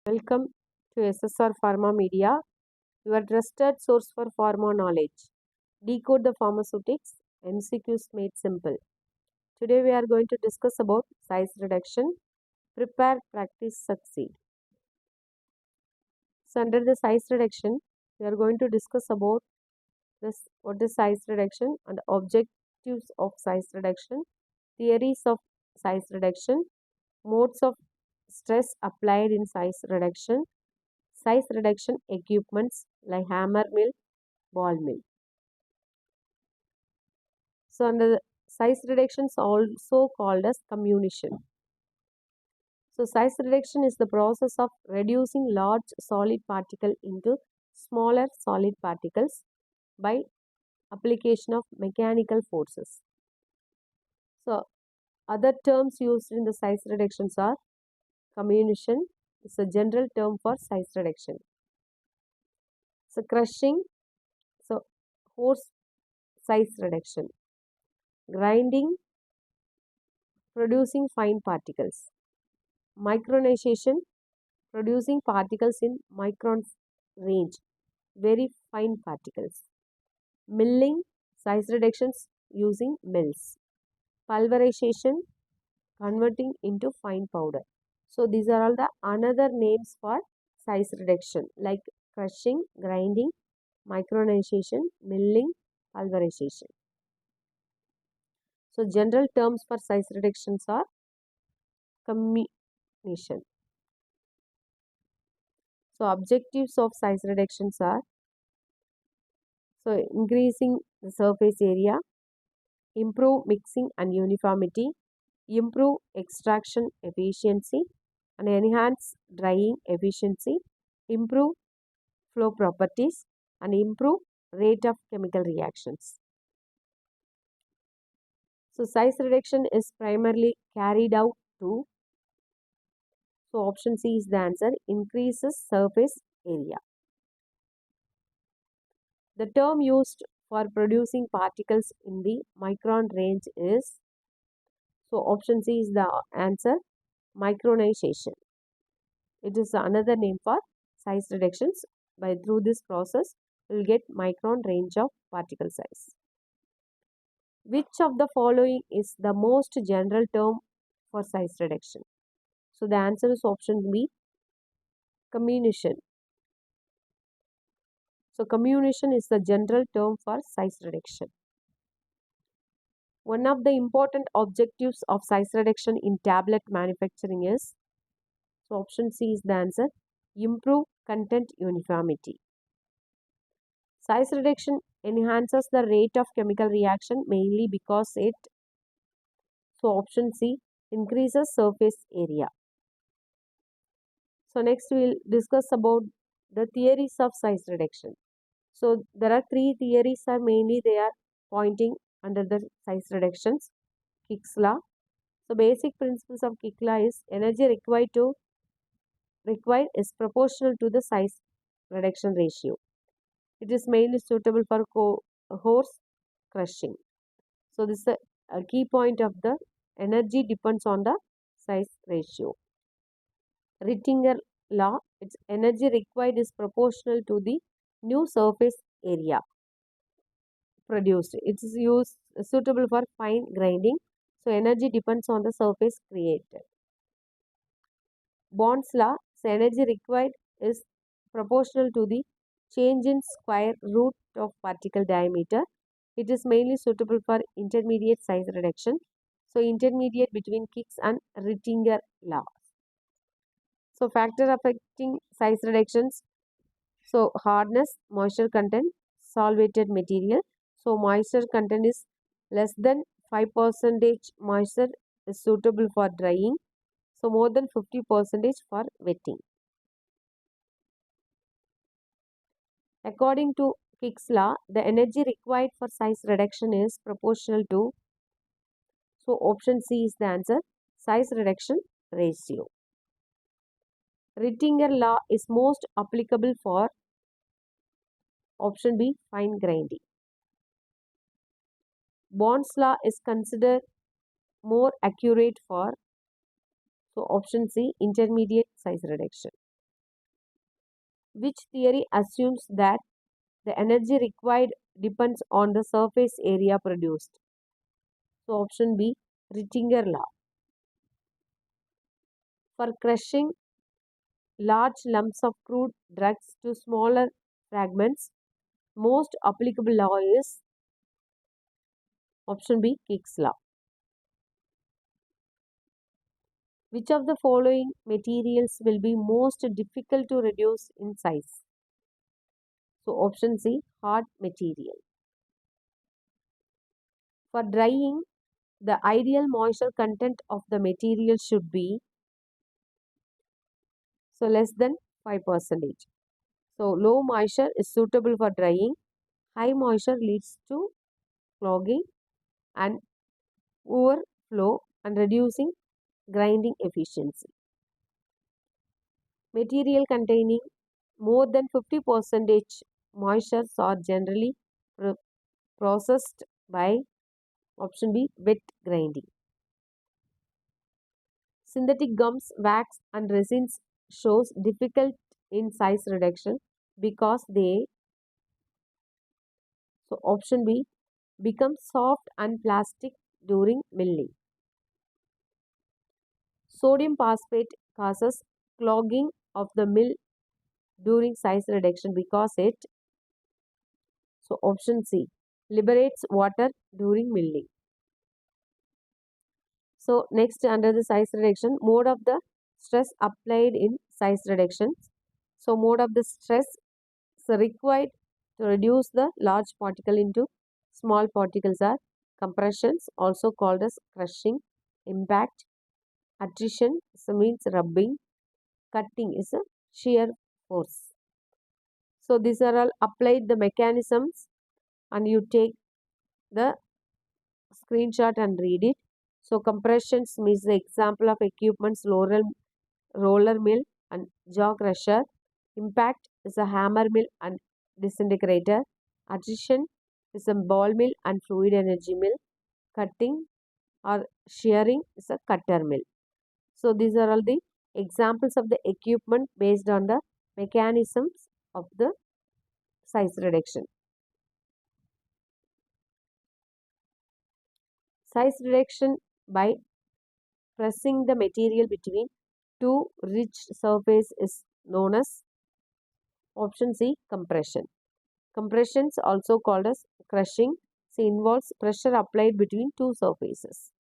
Welcome to SSR Pharma Media, your trusted source for pharma knowledge. Decode the pharmaceutics, MCQs made simple. Today we are going to discuss about size reduction. Prepare, practice, succeed. So under the size reduction, we are going to discuss about what is size reduction and objectives of size reduction, theories of size reduction, modes of stress applied in size reduction, size reduction equipments like hammer mill, ball mill. So under the size reduction is also called as comminution. So size reduction is the process of reducing large solid particle into smaller solid particles by application of mechanical forces. So other terms used in the size reductions are comminution is a general term for size reduction. So crushing, so horse size reduction. Grinding, producing fine particles. Micronization, producing particles in micron range, very fine particles. Milling, size reductions using mills. Pulverization, converting into fine powder. So these are all the another names for size reduction like crushing, grinding, micronization, milling, pulverization. So general terms for size reductions are comminution. So objectives of size reductions are increasing the surface area, improve mixing and uniformity, improve extraction efficiency and enhance drying efficiency, improve flow properties and improve rate of chemical reactions. So size reduction is primarily carried out to, so option C is the answer, increases surface area. The term used for producing particles in the micron range is, so option C is the answer, micronization. It is another name for size reductions. By through this process, we will get micron range of particle size. Which of the following is the most general term for size reduction? So the answer is option B, comminution. So comminution is the general term for size reduction. One of the important objectives of size reduction in tablet manufacturing is, so option C is the answer, improve content uniformity. Size reduction enhances the rate of chemical reaction mainly because it, so option C, increases surface area. So next we will discuss about the theories of size reduction. So there are three theories are mainly they are pointing under the size reductions. Hicks law. So basic principles of Hicks law is energy required is proportional to the size reduction ratio. It is mainly suitable for horse crushing. So this is a key point of the energy depends on the size ratio. Rittinger law, its energy required is proportional to the new surface area produced. It is suitable for fine grinding. So energy depends on the surface created. Bond's law, so energy required is proportional to the change in square root of particle diameter. It is mainly suitable for intermediate size reduction. So intermediate between Hicks and Rittinger law. So factor affecting size reductions. So hardness, moisture content, solvated material. So moisture content is less than 5% moisture is suitable for drying. So more than 50% for wetting. According to Hicks law, the energy required for size reduction is proportional to, so option C is the answer, size reduction ratio. Rittinger law is most applicable for, option B, fine grinding. Bond's law is considered more accurate for, so option C, intermediate size reduction. Which theory assumes that the energy required depends on the surface area produced? So option B, Rittinger law. For crushing large lumps of crude drugs to smaller fragments, most applicable law is option B, Hicks law. Which of the following materials will be most difficult to reduce in size? So option C, hard material. For drying, the ideal moisture content of the material should be less than 5%. So low moisture is suitable for drying. High moisture leads to clogging and poor flow and reducing grinding efficiency. Material containing more than 50% moistures are generally processed by option B, wet grinding. Synthetic gums, wax and resins shows difficult in size reduction because they, so option B, become soft and plastic during milling. Sodium phosphate causes clogging of the mill during size reduction because it, so option C, liberates water during milling. So next, under the size reduction, mode of the stress applied in size reduction. So mode of the stress required to reduce the large particle into small particles are compressions, also called as crushing, impact, attrition, so means rubbing, cutting is a shear force. So these are all applied the mechanisms, and you take the screenshot and read it. So compressions means the example of equipments roller mill and jaw crusher. Impact is a hammer mill and disintegrator. Attrition is a ball mill and fluid energy mill. Cutting or shearing is a cutter mill. So these are all the examples of the equipment based on the mechanisms of the size reduction. Size reduction by pressing the material between two rich surfaces is known as option C, compression. Compressions, also called as crushing, involves pressure applied between two surfaces.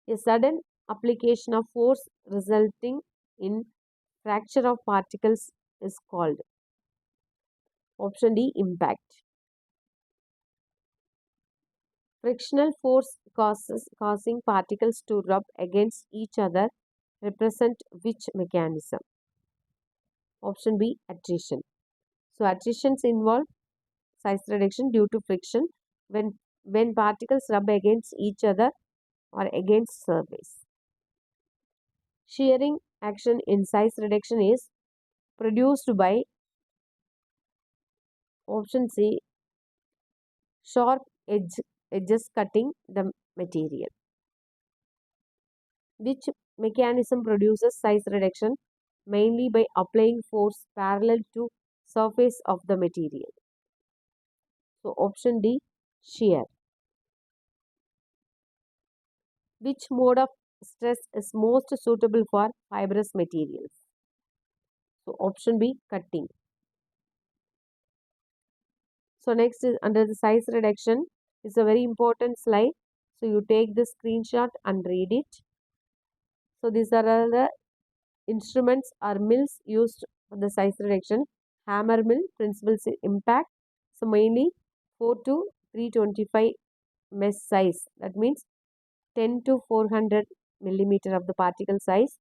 A sudden application of force resulting in fracture of particles is called option D, impact. Frictional force causing particles to rub against each other represent which mechanism? Option B, attrition. So attritions involve size reduction due to friction when particles rub against each other or against surface. Shearing action in size reduction is produced by option C, sharp edges cutting the material. Which mechanism produces size reduction? Mainly by applying force parallel to surface of the material. So option D, shear. Which mode of stress is most suitable for fibrous materials? So option B, cutting. So next is under the size reduction is a very important slide. So you take the screenshot and read it. So these are all the instruments or mills used for the size reduction. Hammer mill, principles impact. So mainly 4 to 325 mesh size. That means 10 to 400 millimeter of the particle size.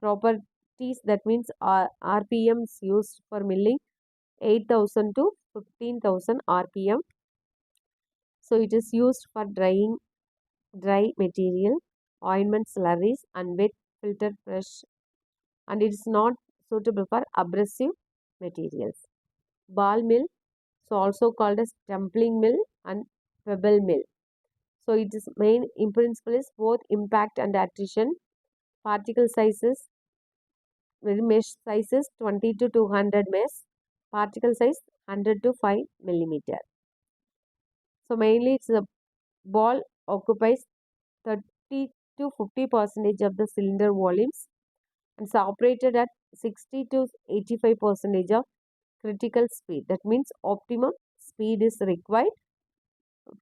Properties, that means RPMs used for milling 8000 to 15,000 RPM. So it is used for drying dry material, ointment slurries and wet filter brush, and it is not suitable for abrasive materials. Ball mill, so also called as tumbling mill and pebble mill. So it is main in principle is both impact and attrition. Particle sizes mesh size is 20 to 200 mesh, particle size 100 to 5 millimeter. So mainly it's the ball occupies 30 to 50% of the cylinder volumes and it's operated at 60 to 85% of critical speed. That means optimum speed is required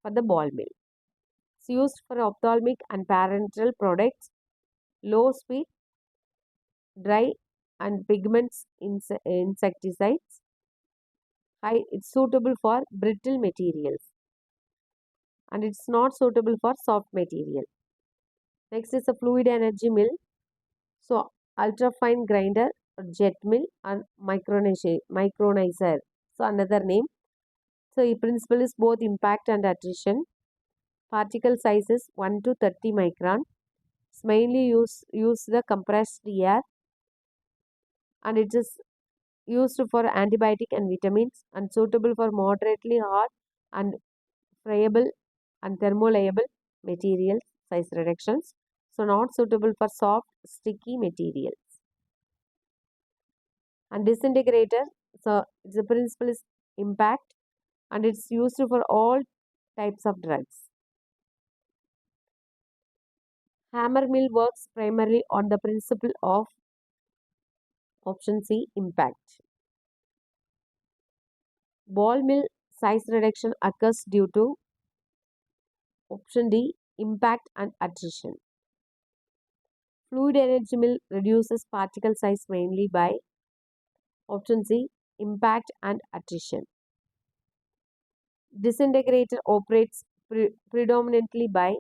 for the ball mill. It's used for ophthalmic and parenteral products, low speed, dry and pigments insecticides. It's suitable for brittle materials and it's not suitable for soft material. Next is a fluid energy mill. So ultra fine grinder or jet mill and micronizer. So another name. So the principle is both impact and attrition. Particle size is 1 to 30 micron. It's mainly use the compressed air and it is used for antibiotic and vitamins and suitable for moderately hard and friable and thermolayable materials size reductions. So not suitable for soft sticky materials. And disintegrator, so the principle is impact and it's used for all types of drugs. Hammer mill works primarily on the principle of option C, impact. Ball mill size reduction occurs due to option D, impact and attrition. Fluid energy mill reduces particle size mainly by option C, impact and attrition. Disintegrator operates predominantly by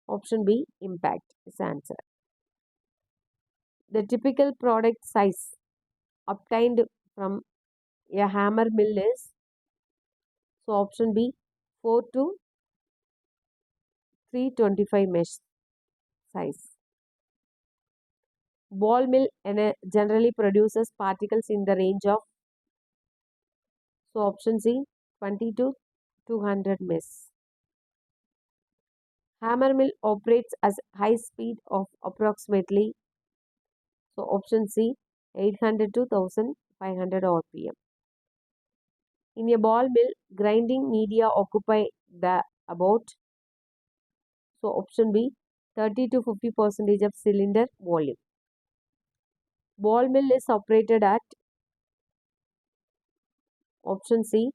option B, impact is answer. The typical product size obtained from a hammer mill is, so option B, 4 to 325 mesh size. Ball mill generally produces particles in the range of, so option C, 20 to 200 mesh. Hammer mill operates at high speed of approximately, so option C, 800 to 1500 RPM. In a ball mill, grinding media occupy the about, so option B, 30 to 50% of cylinder volume. Ball mill is operated at option C,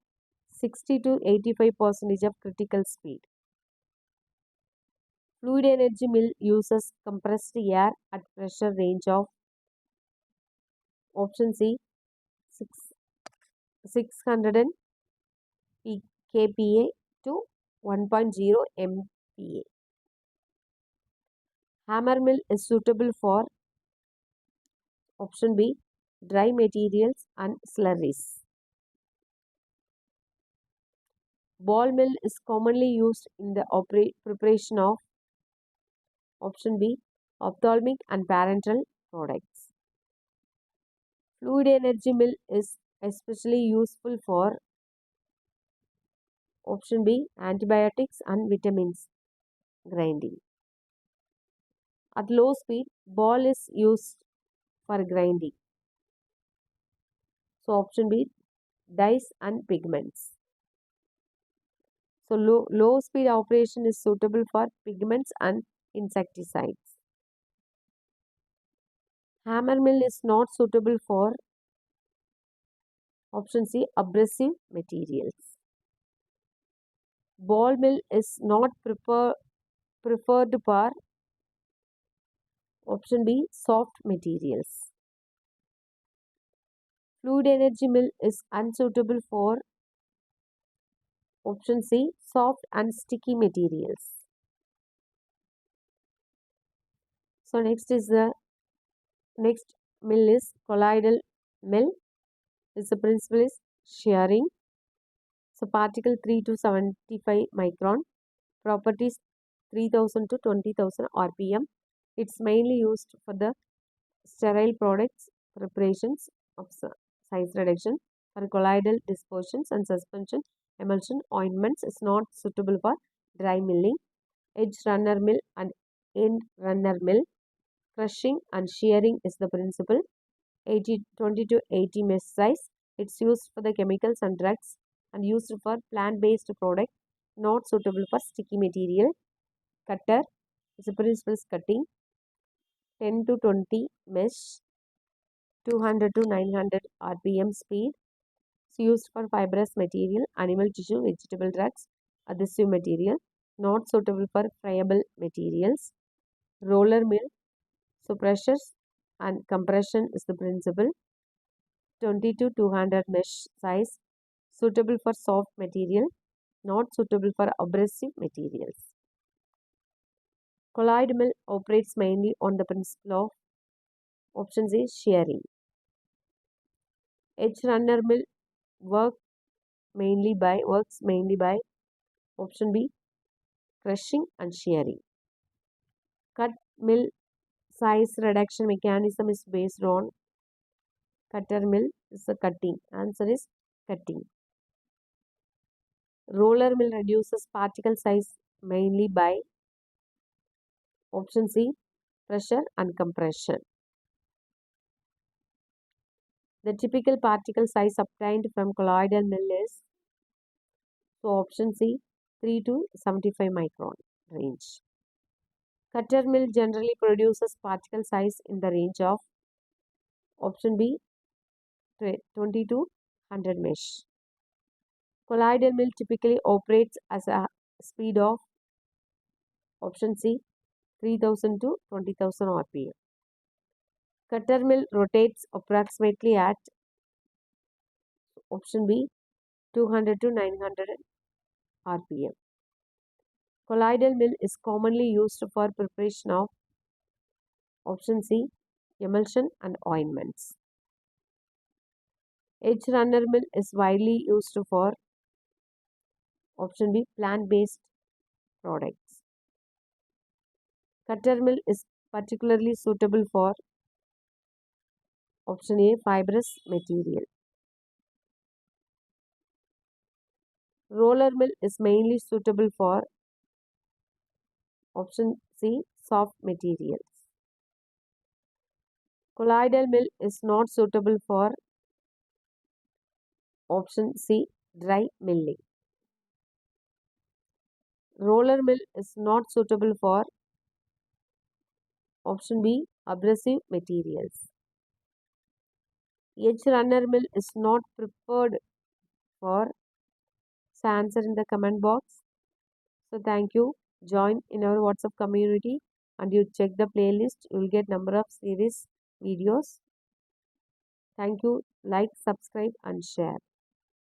60 to 85% of critical speed. Fluid energy mill uses compressed air at pressure range of option C, 600 kPa to 1.0 MPa. Hammer mill is suitable for option B, dry materials and slurries. Ball mill is commonly used in the preparation of option B, ophthalmic and parenteral products. Fluid energy mill is especially useful for option B, antibiotics and vitamins grinding. At low speed, ball is used for grinding. So option B, dyes and pigments. So low speed operation is suitable for pigments and insecticides. Hammer mill is not suitable for option C, abrasive materials. Ball mill is not preferred for option B, soft materials. Fluid energy mill is unsuitable for option C, soft and sticky materials. So next mill is colloidal mill. The principle is shearing. So particle 3 to 75 micron. Properties 3000 to 20,000 RPM. It's mainly used for the sterile products preparations of size reduction, for colloidal dispersions and suspension, emulsion, ointments. Is not suitable for dry milling. Edge runner mill and end runner mill. Crushing and shearing is the principle. 20 to 80 mesh size. It's used for the chemicals and drugs and used for plant-based product, not suitable for sticky material. Cutter is the principle is cutting. 10 to 20 mesh. 200 to 900 RPM speed. It's used for fibrous material, animal tissue, vegetable drugs, adhesive material, not suitable for friable materials. Roller mill. So pressures and compression is the principle. 20 to 200 mesh size, suitable for soft material, not suitable for abrasive materials. Colloid mill operates mainly on the principle of option A, shearing. Edge runner mill works mainly by option B, crushing and shearing. Cut mill size reduction mechanism is based on cutter mill is the cutting. Answer is cutting. Roller mill reduces particle size mainly by option C, pressure and compression. The typical particle size obtained from colloidal mill is, so option C, 3 to 75 micron range. Cutter mill generally produces particle size in the range of option B, 20 to 100 mesh. Colloidal mill typically operates as a speed of option C, 3000 to 20,000 RPM. Cutter mill rotates approximately at option B, 200 to 900 RPM. Colloidal mill is commonly used for preparation of option C, emulsion and ointments. Edge runner mill is widely used for option B, plant-based products. Cutter mill is particularly suitable for option A, fibrous material. Roller mill is mainly suitable for option C, soft materials. Colloidal mill is not suitable for option C, dry milling. Roller mill is not suitable for option B, abrasive materials. Edge runner mill is not prepared for. So answer in the comment box. So thank you. Join in our WhatsApp community and you check the playlist. You will get number of series videos. Thank you. Like, subscribe and share.